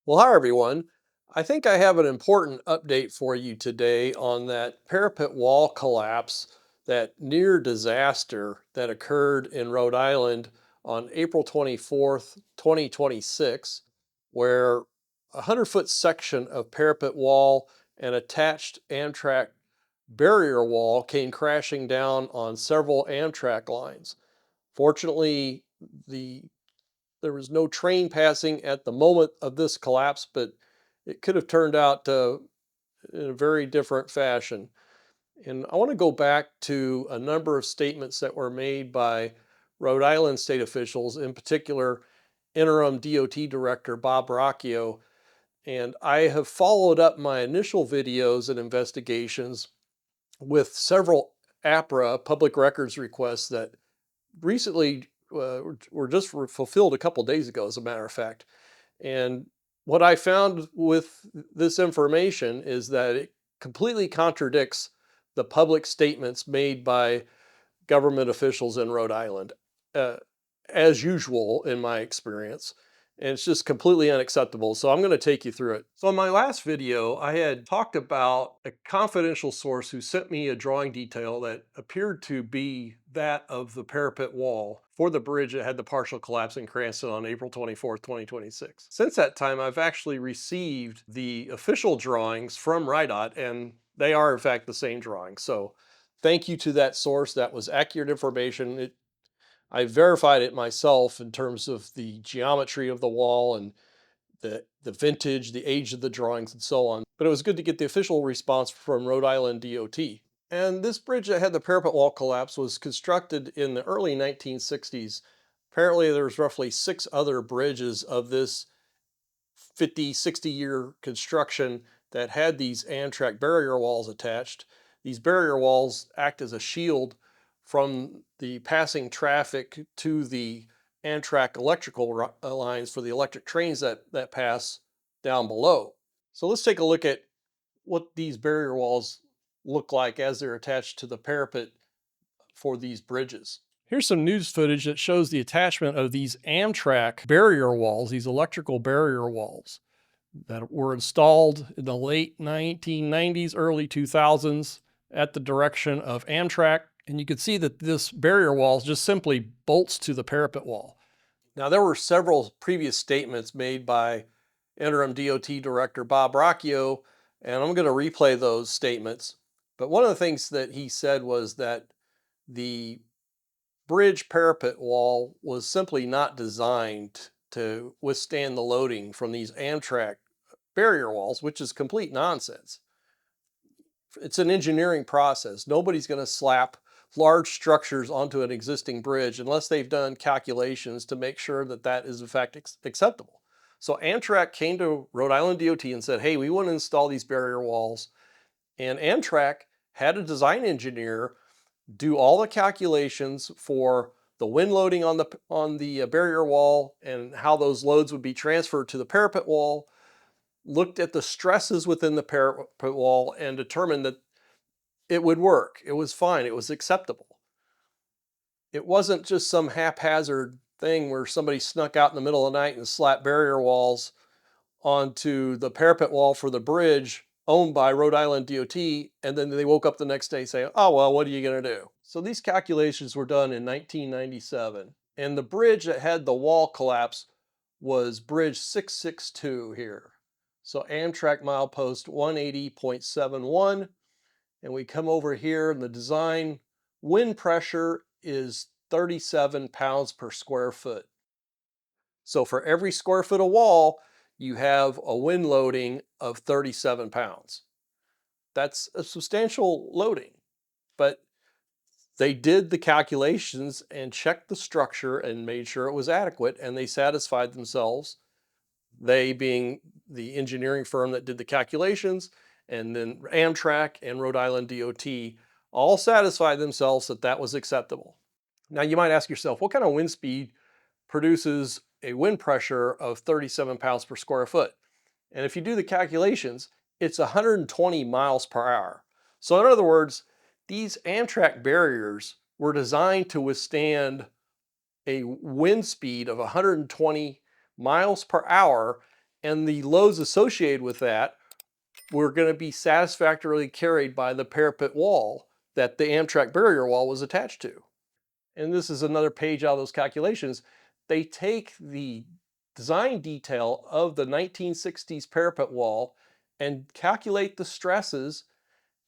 Well, hi everyone. I think I have an important update for you today on that parapet wall collapse, that near disaster that occurred in Rhode Island on April 24th, 2026, where a 100-foot section of parapet wall and attached Amtrak barrier wall came crashing down on several Amtrak lines. Fortunately, the there was no train passing at the moment of this collapse, but it could have turned out in a very different fashion. And I want to go back to a number of statements that were made by Rhode Island state officials, in particular, interim DOT director Bob Rocchio. And I have followed up my initial videos and investigations with several APRA public records requests that recently were just fulfilled a couple days ago, as a matter of fact. And what I found with this information is that it completely contradicts the public statements made by government officials in Rhode Island, uh, as usual in my experience. And it's just completely unacceptable. So I'm going to take you through it. So in my last video, I had talked about a confidential source who sent me a drawing detail that appeared to be that of the parapet wall for the bridge that had the partial collapse in Cranston on April 24th, 2026. Since that time, I've actually received the official drawings from RiDOT, and they are in fact the same drawings. So thank you to that source. That was accurate information. I verified it myself in terms of the geometry of the wall and the vintage, the age of the drawings, and so on. But it was good to get the official response from Rhode Island DOT. And this bridge that had the parapet wall collapse was constructed in the early 1960s. Apparently, there's roughly 6 other bridges of this 50, 60-year construction that had these Amtrak barrier walls attached. These barrier walls act as a shield from the passing traffic to the Amtrak electrical lines for the electric trains that pass down below. So let's take a look at what these barrier walls look like as they're attached to the parapet for these bridges. Here's some news footage that shows the attachment of these Amtrak barrier walls, these electrical barrier walls that were installed in the late 1990s, early 2000s at the direction of Amtrak. And you can see that this barrier wall just simply bolts to the parapet wall. Now, there were several previous statements made by interim DOT director Bob Rocchio, and I'm going to replay those statements. But one of the things that he said was that the bridge parapet wall was simply not designed to withstand the loading from these Amtrak barrier walls, which is complete nonsense. It's an engineering process. Nobody's going to slap large structures onto an existing bridge unless they've done calculations to make sure that that is in fact acceptable. So Amtrak came to Rhode Island DOT and said, hey, we want to install these barrier walls. And Amtrak had a design engineer do all the calculations for the wind loading on the barrier wall and how those loads would be transferred to the parapet wall, looked at the stresses within the parapet wall, and determined that it would work. It was fine. It was acceptable. It wasn't just some haphazard thing where somebody snuck out in the middle of the night and slapped barrier walls onto the parapet wall for the bridge owned by Rhode Island DOT, and then they woke up the next day saying, oh, well, what are you going to do? So these calculations were done in 1997, and the bridge that had the wall collapse was Bridge 662 here. So Amtrak milepost 180.71, and we come over here, and the design wind pressure is 37 pounds per square foot. So for every square foot of wall, you have a wind loading of 37 pounds. That's a substantial loading, but they did the calculations and checked the structure and made sure it was adequate, and they satisfied themselves, they being the engineering firm that did the calculations, and then Amtrak and Rhode Island DOT all satisfied themselves that that was acceptable. Now you might ask yourself, what kind of wind speed produces a wind pressure of 37 pounds per square foot? And if you do the calculations, it's 120 miles per hour. So in other words, these Amtrak barriers were designed to withstand a wind speed of 120 miles per hour and the loads associated with that were going to be satisfactorily carried by the parapet wall that the Amtrak barrier wall was attached to. And this is another page out of those calculations. They take the design detail of the 1960s parapet wall and calculate the stresses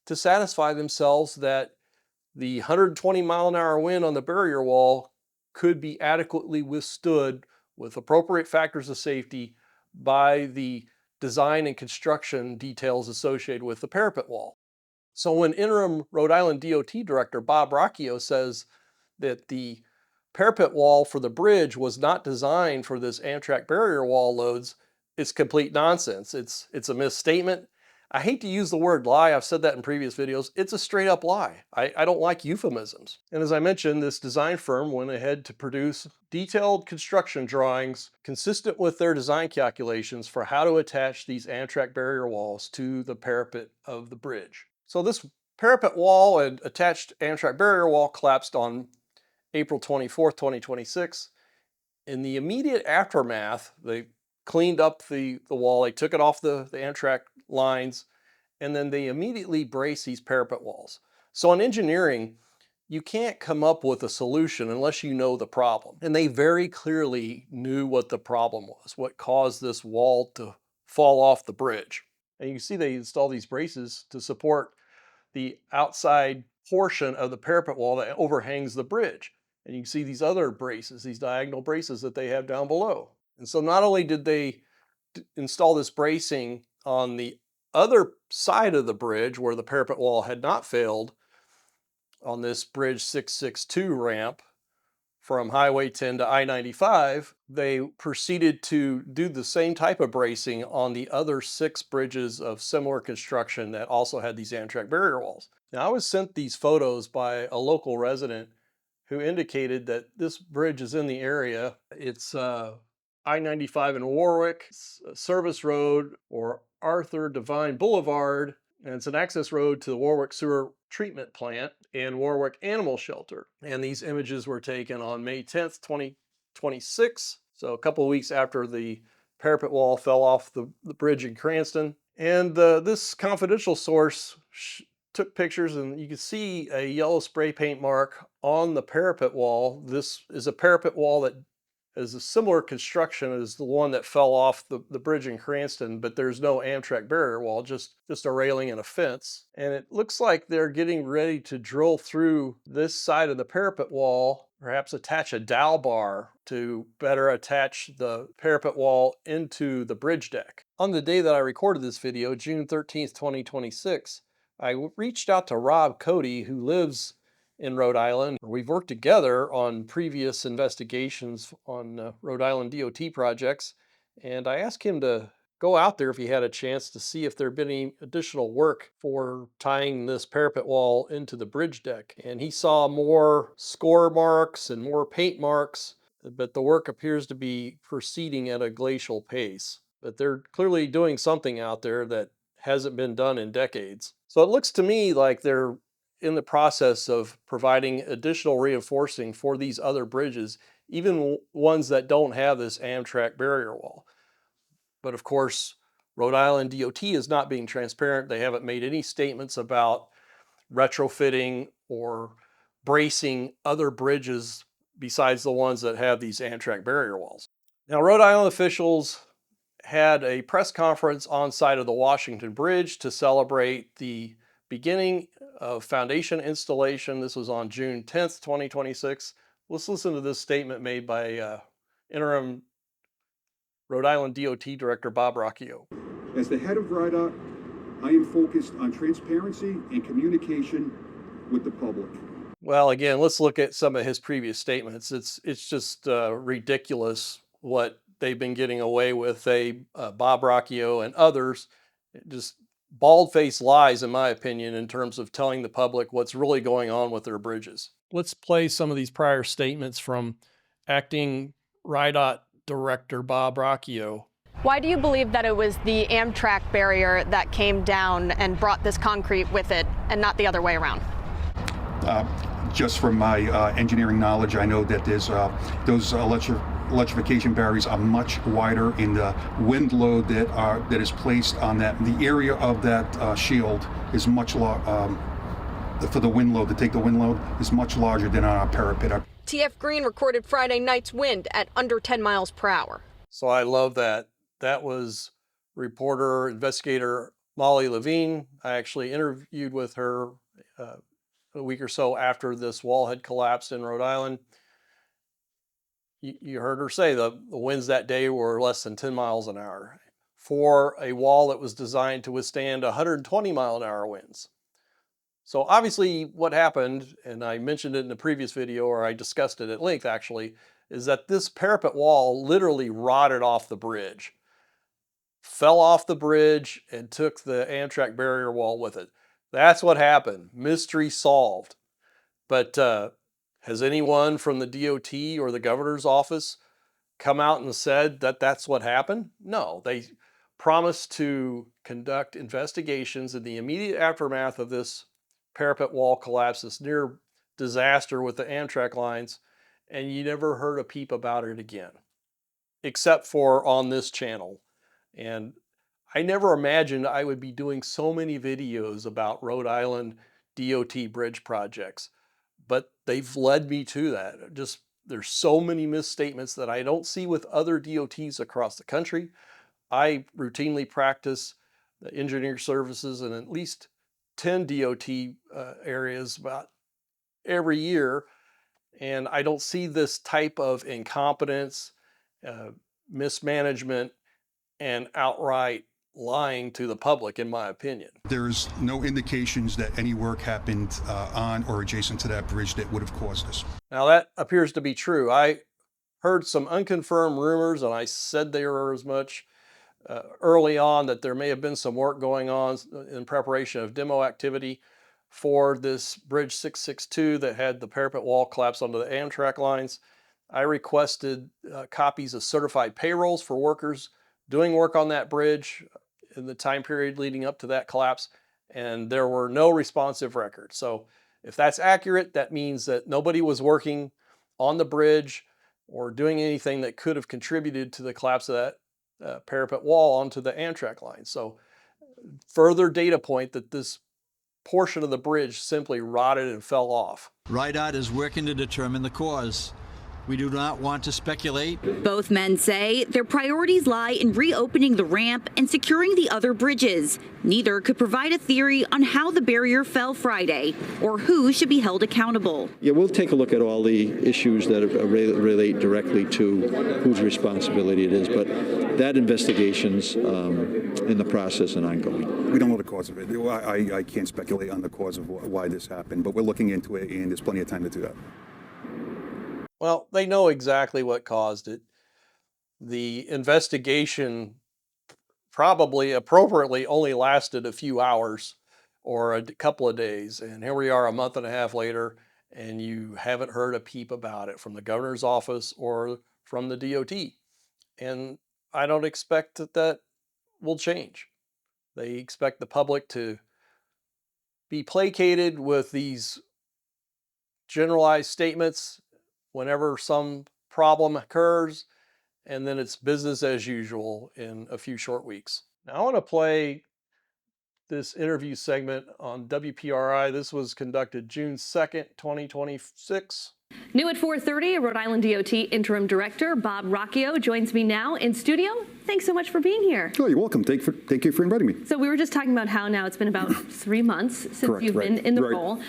to satisfy themselves that the 120-mile-an-hour wind on the barrier wall could be adequately withstood with appropriate factors of safety by the design and construction details associated with the parapet wall. So when interim Rhode Island DOT director Bob Rocchio says that the parapet wall for the bridge was not designed for this Amtrak barrier wall loads, it's complete nonsense. It's a misstatement. I hate to use the word lie. I've said that in previous videos. It's a straight up lie. I don't like euphemisms. And as I mentioned, this design firm went ahead to produce detailed construction drawings consistent with their design calculations for how to attach these Amtrak barrier walls to the parapet of the bridge. So this parapet wall and attached Amtrak barrier wall collapsed on April 24th, 2026. In the immediate aftermath, they cleaned up the wall, they took it off the Amtrak lines, and then they immediately braced these parapet walls. So in engineering, you can't come up with a solution unless you know the problem. And they very clearly knew what the problem was, what caused this wall to fall off the bridge. And you can see they installed these braces to support the outside portion of the parapet wall that overhangs the bridge. And you can see these other braces, these diagonal braces that they have down below. And so not only did they install this bracing on the other side of the bridge where the parapet wall had not failed, on this bridge 662 ramp from Highway 10 to I-95, they proceeded to do the same type of bracing on the other 6 bridges of similar construction that also had these Amtrak barrier walls. Now, I was sent these photos by a local resident who indicated that this bridge is in the area. It's I-95 in Warwick, Service Road or Arthur Devine Boulevard, and it's an access road to the Warwick Sewer Treatment Plant and Warwick Animal Shelter. And these images were taken on May 10th, 2026, so a couple of weeks after the parapet wall fell off the bridge in Cranston. And this confidential source took pictures, and you can see a yellow spray paint mark on the parapet wall. This is a parapet wall that is a similar construction as the one that fell off the bridge in Cranston, but there's no Amtrak barrier wall, just a railing and a fence. And it looks like they're getting ready to drill through this side of the parapet wall, perhaps attach a dowel bar to better attach the parapet wall into the bridge deck. On the day that I recorded this video, June 13th, 2026, I reached out to Rob Cody, who lives in Rhode Island. We've worked together on previous investigations on Rhode Island DOT projects, and I asked him to go out there if he had a chance to see if there had been any additional work for tying this parapet wall into the bridge deck. And he saw more score marks and more paint marks, but the work appears to be proceeding at a glacial pace. But they're clearly doing something out there that hasn't been done in decades. So it looks to me like they're in the process of providing additional reinforcing for these other bridges, even ones that don't have this Amtrak barrier wall. But of course, Rhode Island DOT is not being transparent. They haven't made any statements about retrofitting or bracing other bridges besides the ones that have these Amtrak barrier walls. Now, Rhode Island officials had a press conference on site of the Washington Bridge to celebrate the beginning of foundation installation. This was on June 10th, 2026. Let's listen to this statement made by interim Rhode Island DOT Director Bob Rocchio. As the head of RiDOT, I am focused on transparency and communication with the public. Well, again, let's look at some of his previous statements. It's just ridiculous what they've been getting away with. Bob Rocchio and others, just bald-faced lies, in my opinion, in terms of telling the public what's really going on with their bridges. Let's play some of these prior statements from acting RiDOT Director Bob Rocchio. Why do you believe that it was the Amtrak barrier that came down and brought this concrete with it and not the other way around? Just from my engineering knowledge, I know that there's those electrification barriers are much wider, and the wind load that is placed on the area of that shield is much for the wind load, to take the wind load, is much larger than on our parapet. TF Green recorded Friday night's wind at under 10 miles per hour. So I love that. That was reporter, investigator Molly Levine. I actually interviewed with her a week or so after this wall had collapsed in Rhode Island. You heard her say the winds that day were less than 10 miles an hour for a wall that was designed to withstand 120-mile-an-hour winds. So obviously what happened, and I mentioned it in the previous video, or I discussed it at length actually, is that this parapet wall literally rotted off the bridge, fell off the bridge, and took the Amtrak barrier wall with it. That's what happened. Mystery solved. But has anyone from the DOT or the governor's office come out and said that that's what happened? No, they promised to conduct investigations in the immediate aftermath of this parapet wall collapse, this near disaster with the Amtrak lines, and you never heard a peep about it again, except for on this channel. And I never imagined I would be doing so many videos about Rhode Island DOT bridge projects, but they've led me to that. There's so many misstatements that I don't see with other DOTs across the country. I routinely practice the engineer services in at least 10 DOT areas about every year, and I don't see this type of incompetence, mismanagement, and outright lying to the public, in my opinion. There's no indications that any work happened on or adjacent to that bridge that would have caused this. Now that appears to be true. I heard some unconfirmed rumors, and I said there were as much early on, that there may have been some work going on in preparation of demo activity for this Bridge 662 that had the parapet wall collapse onto the Amtrak lines. I requested copies of certified payrolls for workers doing work on that bridge in the time period leading up to that collapse, and there were no responsive records. So if that's accurate, that means that nobody was working on the bridge or doing anything that could have contributed to the collapse of that parapet wall onto the Amtrak line. So further data point that this portion of the bridge simply rotted and fell off. RiDOT is working to determine the cause. We do not want to speculate. Both men say their priorities lie in reopening the ramp and securing the other bridges. Neither could provide a theory on how the barrier fell Friday or who should be held accountable. Yeah, we'll take a look at all the issues that relate directly to whose responsibility it is, but that investigation's in the process and ongoing. We don't know the cause of it. I can't speculate on the cause of why this happened, but we're looking into it, and there's plenty of time to do that. Well, they know exactly what caused it. The investigation probably appropriately only lasted a few hours or a couple of days. And here we are a month and a half later, and you haven't heard a peep about it from the governor's office or from the DOT. And I don't expect that will change. They expect the public to be placated with these generalized statements whenever some problem occurs, and then it's business as usual in a few short weeks. Now I want to play this interview segment on WPRI. This was conducted June 2nd, 2026. New at 4:30, Rhode Island DOT Interim Director Bob Rocchio joins me now in studio. Thanks so much for being here. Oh, you're welcome. Thank you for inviting me. So we were just talking about how now it's been about 3 months since Correct, you've right, been in the right. role.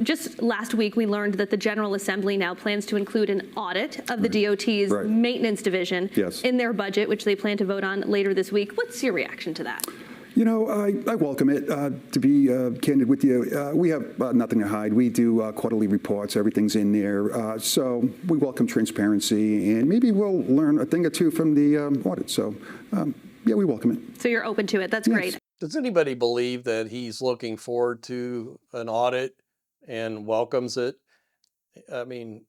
Just last week we learned that the General Assembly now plans to include an audit of the DOT's Right. maintenance division Yes. in their budget, which they plan to vote on later this week. What's your reaction to that? You know, I welcome it. To be candid with you, we have nothing to hide. We do quarterly reports. Everything's in there. So we welcome transparency, and maybe we'll learn a thing or two from the audit. So, yeah, we welcome it. So you're open to it. That's Yes. great. Does anybody believe that he's looking forward to an audit and welcomes it? I mean,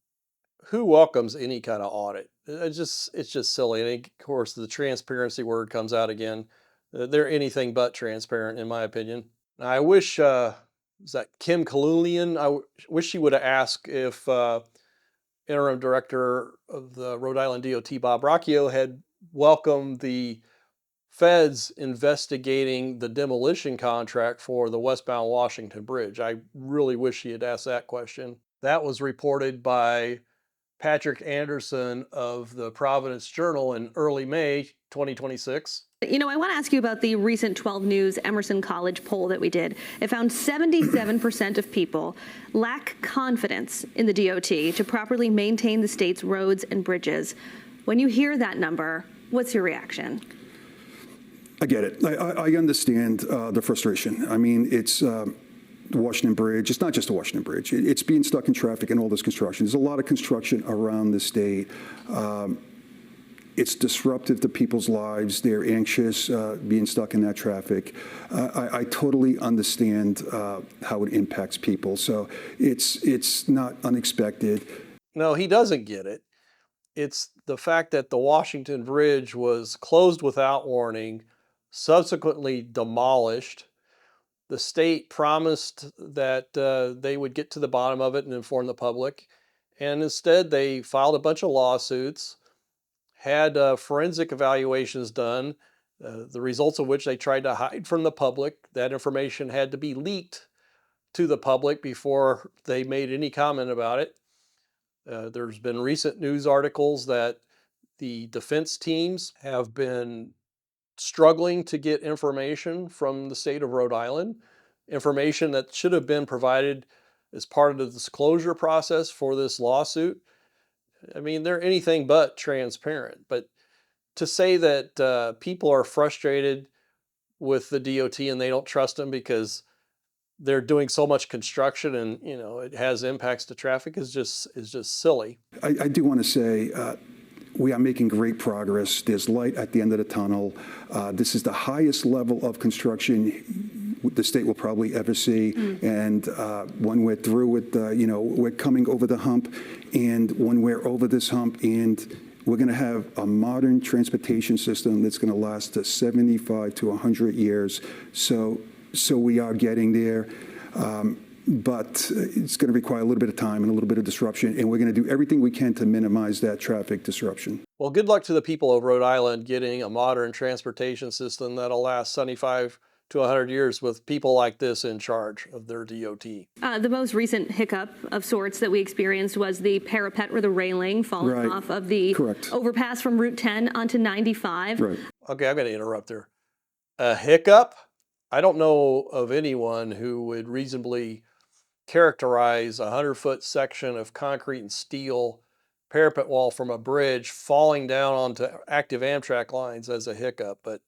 who welcomes any kind of audit? It's just silly. And of course, the transparency word comes out again. They're anything but transparent, in my opinion. I wish, is that Kim Kalulian? Wish she would have asked if interim director of the Rhode Island DOT, Bob Rocchio, had welcomed the feds investigating the demolition contract for the westbound Washington Bridge. I really wish he had asked that question. That was reported by Patrick Anderson of the Providence Journal in early May 2026. I want to ask you about the recent 12 News Emerson College poll that we did. It found 77% of people lack confidence in the DOT to properly maintain the state's roads and bridges. When you hear that number, what's your reaction? I get it. I understand the frustration. I mean, it's the Washington Bridge. It's not just the Washington Bridge. It's being stuck in traffic and all this construction. There's a lot of construction around the state. It's disruptive to people's lives. They're anxious being stuck in that traffic. I totally understand how it impacts people. So it's not unexpected. No, he doesn't get it. It's the fact that the Washington Bridge was closed without warning, subsequently demolished. The state promised that they would get to the bottom of it and inform the public. And instead, they filed a bunch of lawsuits, had forensic evaluations done, the results of which they tried to hide from the public. That information had to be leaked to the public before they made any comment about it. There's been recent news articles that the defense teams have been struggling to get information from the state of Rhode Island, information that should have been provided as part of the disclosure process for this lawsuit. I mean, they're anything but transparent. But to say that people are frustrated with the DOT and they don't trust them because they're doing so much construction and it has impacts to traffic is just silly. I do want to say we are making great progress. There's light at the end of the tunnel. This is the highest level of construction the state will probably ever see. And when we're through with, we're coming over the hump. And when we're over this hump and we're going to have a modern transportation system that's going to last to 75 to 100 years. So we are getting there. But it's going to require a little bit of time and a little bit of disruption, and we're going to do everything we can to minimize that traffic disruption. Well, good luck to the people of Rhode Island getting a modern transportation system that'll last 75 to 100 years with people like this in charge of their DOT. The most recent hiccup of sorts that we experienced was the parapet or the railing falling off of the overpass from Route 10 onto 95. Right. Okay, I'm going to interrupt there. A hiccup? I don't know of anyone who would reasonably characterize a 100-foot section of concrete and steel parapet wall from a bridge falling down onto active Amtrak lines as a hiccup, but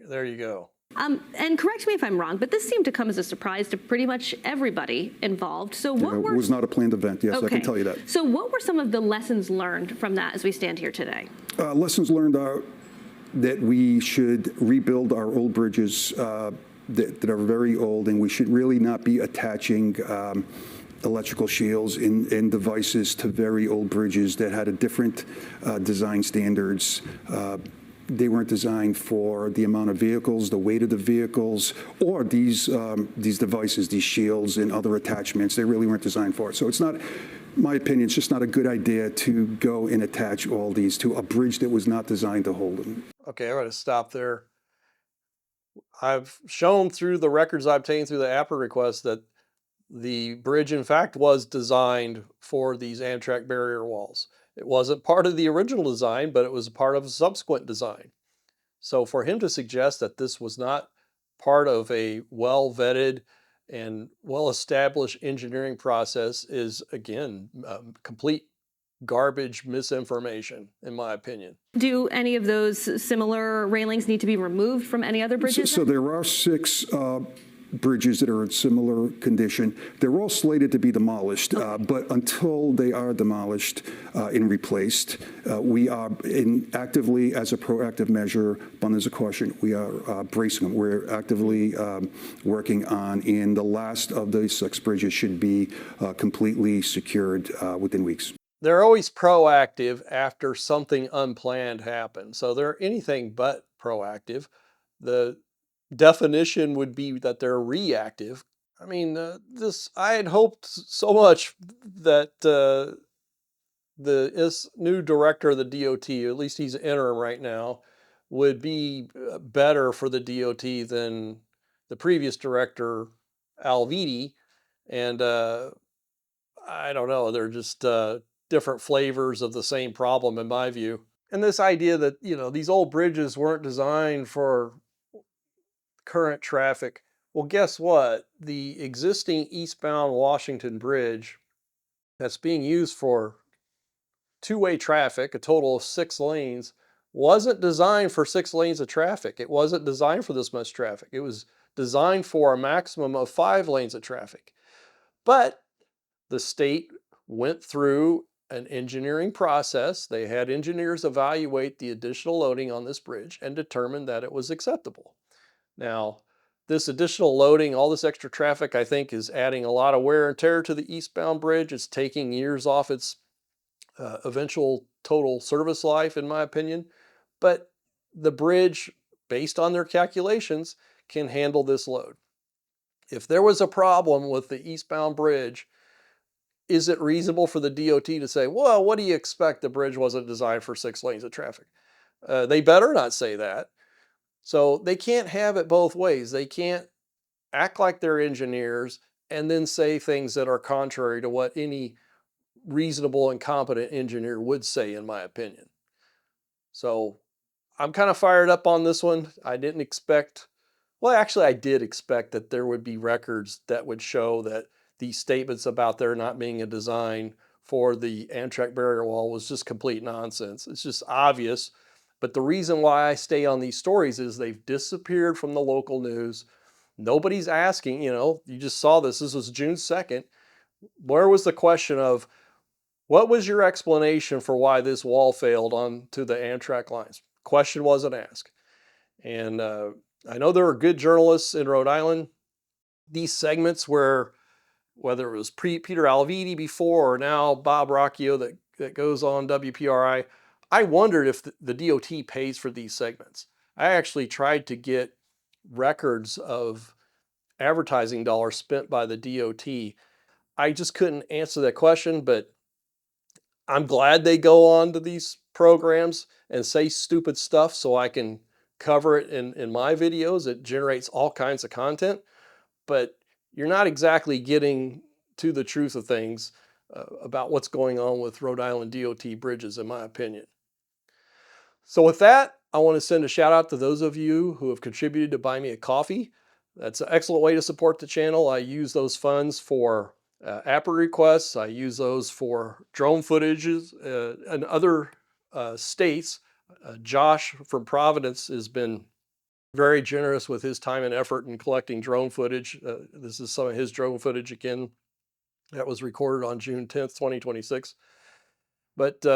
there you go. And correct me if I'm wrong, but this seemed to come as a surprise to pretty much everybody involved. So what It was not a planned event, yes, I can tell you that. So what were some of the lessons learned from that as we stand here today? Lessons learned are that we should rebuild our old bridges that are very old, and we should really not be attaching electrical shields and devices to very old bridges that had a different design standards. They weren't designed for the amount of vehicles, the weight of the vehicles, or these devices, these shields and other attachments. They really weren't designed for it. So it's not, in my opinion, it's just not a good idea to go and attach all these to a bridge that was not designed to hold them. Okay, I'm going to stop there. I've shown through the records I've obtained through the APRA request that the bridge, in fact, was designed for these Amtrak barrier walls. It wasn't part of the original design, but it was part of a subsequent design. So for him to suggest that this was not part of a well-vetted and well-established engineering process is, again, complete garbage misinformation, in my opinion. Do any of those similar railings need to be removed from any other bridges? So there are 6 bridges that are in similar condition. They're all slated to be demolished, but until they are demolished and replaced, we are actively, as a proactive measure, abundance of caution, we are bracing them. We're actively working on, and the last of those 6 bridges should be completely secured within weeks. They're always proactive after something unplanned happens. So they're anything but proactive. The definition would be that they're reactive. I mean, I had hoped so much that this new director of the DOT, at least he's interim right now, would be better for the DOT than the previous director, Alviti. And I don't know, they're just different flavors of the same problem in my view. And this idea that, you know, these old bridges weren't designed for current traffic. Well, guess what? The existing eastbound Washington Bridge that's being used for two-way traffic, a total of 6 lanes, wasn't designed for 6 lanes of traffic. It wasn't designed for this much traffic. It was designed for a maximum of 5 lanes of traffic. But the state went through an engineering process. They had engineers evaluate the additional loading on this bridge and determined that it was acceptable. Now, this additional loading, all this extra traffic, I think is adding a lot of wear and tear to the eastbound bridge. It's taking years off its eventual total service life, in my opinion. But the bridge, based on their calculations, can handle this load. If there was a problem with the eastbound bridge, is it reasonable for the DOT to say, well, what do you expect? The bridge wasn't designed for 6 lanes of traffic. They better not say that. So they can't have it both ways. They can't act like they're engineers and then say things that are contrary to what any reasonable and competent engineer would say, in my opinion. So I'm kind of fired up on this one. I didn't expect, well, actually I did expect that there would be records that would show that these statements about there not being a design for the Amtrak barrier wall was just complete nonsense. It's just obvious. But the reason why I stay on these stories is they've disappeared from the local news. Nobody's asking, you know, you just saw this. This was June 2nd. Where was the question of, what was your explanation for why this wall failed onto the Amtrak lines? Question wasn't asked. And I know there are good journalists in Rhode Island. These segments where, whether it was Peter Alviti before or now Bob Rocchio that goes on WPRI, I wondered if the DOT pays for these segments. I actually tried to get records of advertising dollars spent by the DOT. I just couldn't answer that question, but I'm glad they go on to these programs and say stupid stuff so I can cover it in my videos. It generates all kinds of content, but you're not exactly getting to the truth of things about what's going on with Rhode Island DOT bridges, in my opinion. So with that, I want to send a shout out to those of you who have contributed to buy me a coffee. That's an excellent way to support the channel. I use those funds for app requests. I use those for drone footages in other states. Josh from Providence has been very generous with his time and effort in collecting drone footage. This is some of his drone footage again that was recorded on June 10th, 2026. But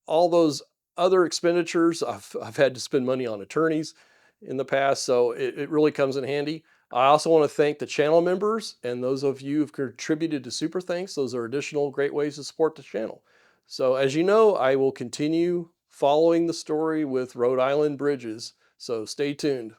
all those other expenditures, I've had to spend money on attorneys in the past, so it really comes in handy. I also want to thank the channel members and those of you who've contributed to Super Thanks. Those are additional great ways to support the channel. So as you know, I will continue following the story with Rhode Island bridges, so stay tuned.